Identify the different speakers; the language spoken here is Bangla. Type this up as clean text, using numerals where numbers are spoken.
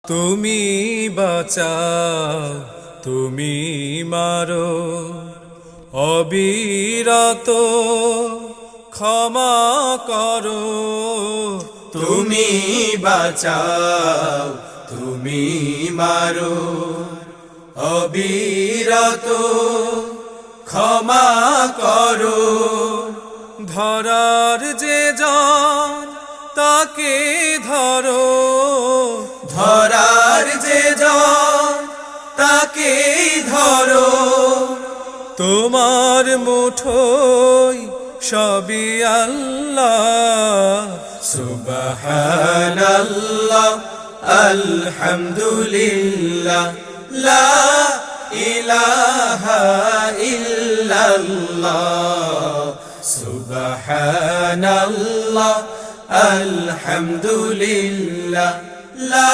Speaker 1: তুমি বাঁচাও, তুমি মারো, অবিরত ক্ষমা করো।
Speaker 2: তুমি বাঁচাও, তুমি মারো, অবিরত ক্ষমা করো।
Speaker 1: ধরার যে জন তাকে ধরো,
Speaker 2: ধরার যে জন তাকে ধরো।
Speaker 1: তোমার মুঠোয় সবই আল্লাহ।
Speaker 2: সুবহানাল্লাহ, আলহামদুলিল্লাহ, লা ইলাহা ইল্লাল্লাহ। সুবহানাল্লাহ, আলহামদুলিল্লাহ, লা